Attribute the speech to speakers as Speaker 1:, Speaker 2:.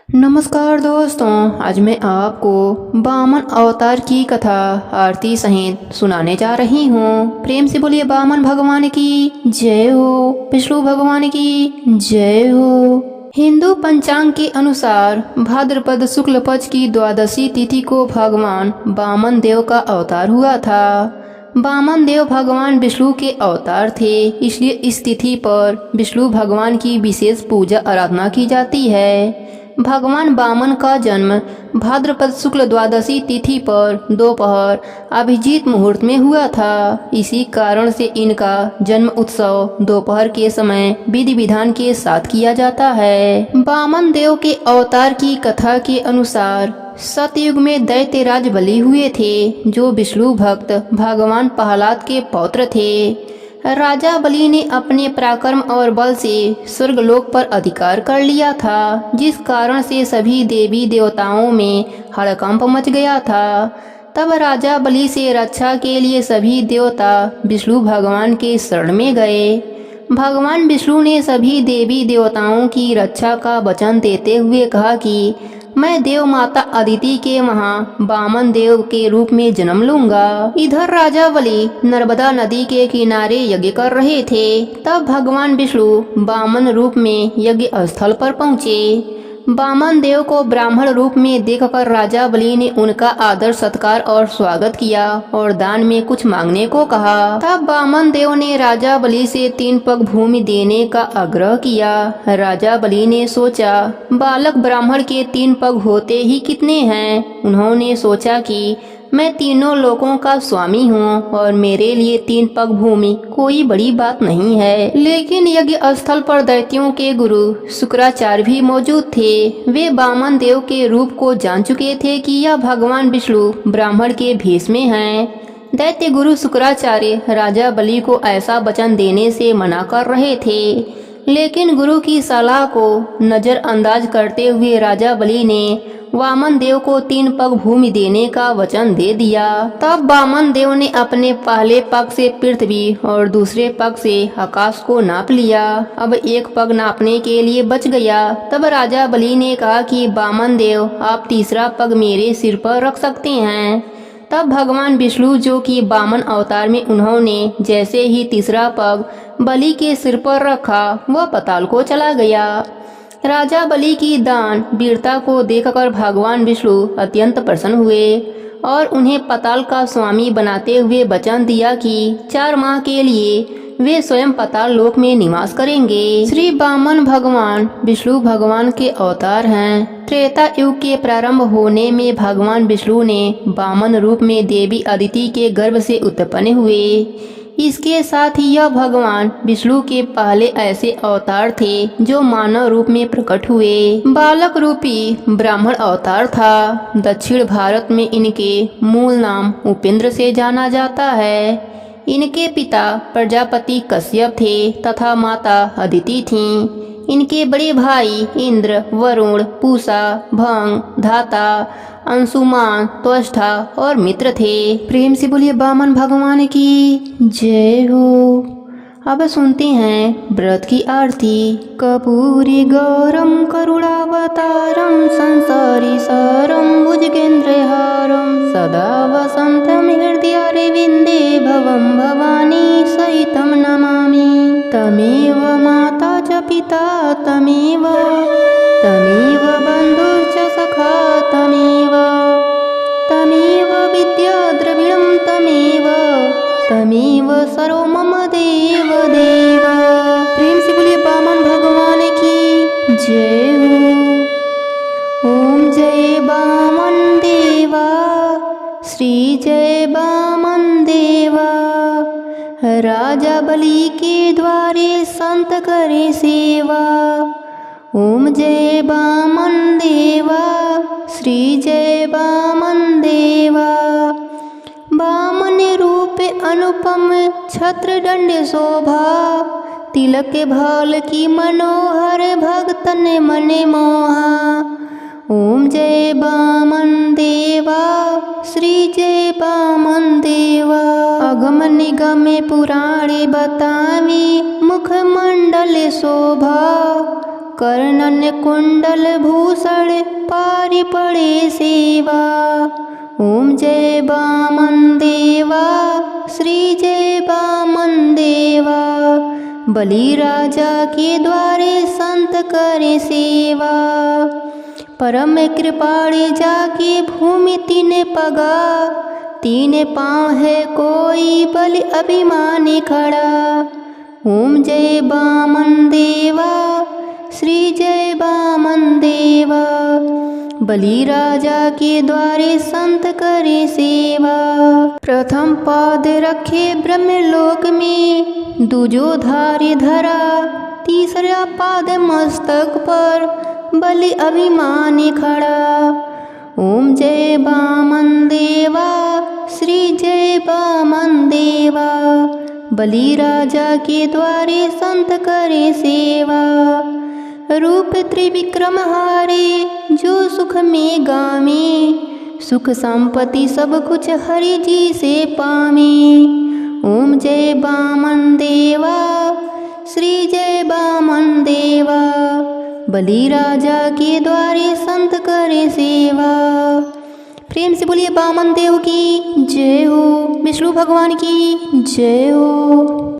Speaker 1: नमस्कार दोस्तों, आज मैं आपको वामन अवतार की कथा आरती सहित सुनाने जा रही हूँ। प्रेम से बोलिए वामन भगवान की जय हो, विष्णु भगवान की जय हो। हिंदू पंचांग के अनुसार भाद्रपद शुक्ल पक्ष की द्वादशी तिथि को भगवान वामन देव का अवतार हुआ था। वामन देव भगवान विष्णु के अवतार थे, इसलिए इस तिथि पर विष्णु भगवान की विशेष पूजा आराधना की जाती है। भगवान वामन का जन्म भाद्रपद शुक्ल द्वादशी तिथि पर दोपहर अभिजीत मुहूर्त में हुआ था। इसी कारण से इनका जन्म उत्सव दोपहर के समय विधि विधान के साथ किया जाता है। वामन देव के अवतार की कथा के अनुसार सतयुग में दैत्यराज बलि हुए थे, जो विष्णु भक्त भगवान प्रहलाद के पौत्र थे। राजा बलि ने अपने पराक्रम और बल से स्वर्गलोक पर अधिकार कर लिया था, जिस कारण से सभी देवी देवताओं में हड़कंप मच गया था। तब राजा बलि से रक्षा के लिए सभी देवता विष्णु भगवान के शरण में गए। भगवान विष्णु ने सभी देवी देवताओं की रक्षा का वचन देते हुए कहा कि मैं देव माता अदिति के वामन देव के रूप में जन्म लूंगा। इधर राजा बलि नर्मदा नदी के किनारे यज्ञ कर रहे थे। तब भगवान विष्णु वामन रूप में यज्ञ स्थल पर पहुँचे। वामन देव को ब्राह्मण रूप में देखकर राजा बलि ने उनका आदर सत्कार और स्वागत किया और दान में कुछ मांगने को कहा। तब वामन देव ने राजा बलि से 3 पग भूमि देने का आग्रह किया। राजा बलि ने सोचा, बालक ब्राह्मण के 3 पग होते ही कितने हैं। उन्होंने सोचा कि मैं तीनों लोकों का स्वामी हूँ और मेरे लिए 3 पग भूमि कोई बड़ी बात नहीं है। लेकिन यज्ञ स्थल पर दैत्यों के गुरु शुक्राचार्य भी मौजूद थे। वे वामन देव के रूप को जान चुके थे कि यह भगवान विष्णु ब्राह्मण के भेष में हैं। दैत्य गुरु शुक्राचार्य राजा बलि को ऐसा वचन देने से मना कर रहे थे, लेकिन गुरु की सलाह को नजरअंदाज करते हुए राजा बलि ने वामन देव को 3 पग भूमि देने का वचन दे दिया। तब वामन देव ने अपने पहले पग से पृथ्वी और दूसरे पग से आकाश को नाप लिया। अब 1 पग नापने के लिए बच गया। तब राजा बलि ने कहा कि वामन देव, आप तीसरा पग मेरे सिर पर रख सकते हैं। तब भगवान विष्णु, जो कि वामन अवतार में, उन्होंने जैसे ही तीसरा पग बलि के सिर पर रखा, वह पाताल को चला गया। राजा बलि की दान वीरता को देखकर भगवान विष्णु अत्यंत प्रसन्न हुए और उन्हें पाताल का स्वामी बनाते हुए वचन दिया कि 4 माह के लिए वे स्वयं पाताल लोक में निवास करेंगे। श्री वामन भगवान विष्णु भगवान के अवतार हैं। त्रेता युग के प्रारंभ होने में भगवान विष्णु ने वामन रूप में देवी अदिति के गर्भ से उत्पन्न हुए। इसके साथ ही यह भगवान विष्णु के पहले ऐसे अवतार थे जो मानव रूप में प्रकट हुए। बालक रूपी ब्राह्मण अवतार था। दक्षिण भारत में इनके मूल नाम उपेंद्र से जाना जाता है। इनके पिता प्रजापति कश्यप थे तथा माता अदिति थीं। इनके बड़े भाई इंद्र, वरुण, पूषा, भंग, धाता, अंशुमान, त्वष्टा और मित्र थे। प्रेम से बोलिए वामन भगवान की जय हो। अब सुनते हैं व्रत की आरती। कपूरी गौरम करुणावतारम संसारी सारम भुजगेन्द्रहारम सदा वसंतम हृदयारविंदे भवम भवानी सहितं नमामि। तमेव माता च पिता तमेव बन्धुश्च सखा तमेव विद्या द्रविणं तमेव सर्व मम देव देव। प्रेम से बोलिए वामन भगवान की जय हो। ओम जय वामन देवा, श्री जय वामन देवा। राजा बलि के द्वारे संत करे सेवा। ओम जय वामन देवा, श्री जय वामन देवा। वामन रूप अनुपम छत्र दंड शोभा, तिलक भाल की मनोहर भक्तन मन मोहा। ओम जय वामन देवा, श्री जय वामन देवा। अगम निगम पुराणे बतावी, मुख मंडल शोभा, कर्णन कुंडल भूषण पारी पड़े सेवा। ओम जय बामन देवा, श्री जय बामन देवा। बलि राजा के द्वारे संत करे सेवा। परम कृपाणे जाके भूमि तीन पगा। तीन पाँव है कोई बलि अभिमानी खड़ा। ओम जय बामन देवा, श्री जय बामन देवा। बलि राजा के द्वारे संत करे सेवा। प्रथम पाद रखे ब्रह्मलोक में, दूजो धारी धरा। तीसरा पाद मस्तक पर बलि अभिमानी खड़ा। ओम जय बामन देवा, श्री जय बामन देवा। बलि राजा के द्वारे संत करे सेवा। रूप त्रिविक्रम हारे, जो सुख में गामे। सुख संपत्ति सब कुछ हरि जी से पावे। ओम जय बामन देवा, श्री जय बामन देवा। बलि राजा के द्वारे संत करे सेवा। प्रेम से बोलिए बामन देव की जय हो, विष्णु भगवान की जय हो।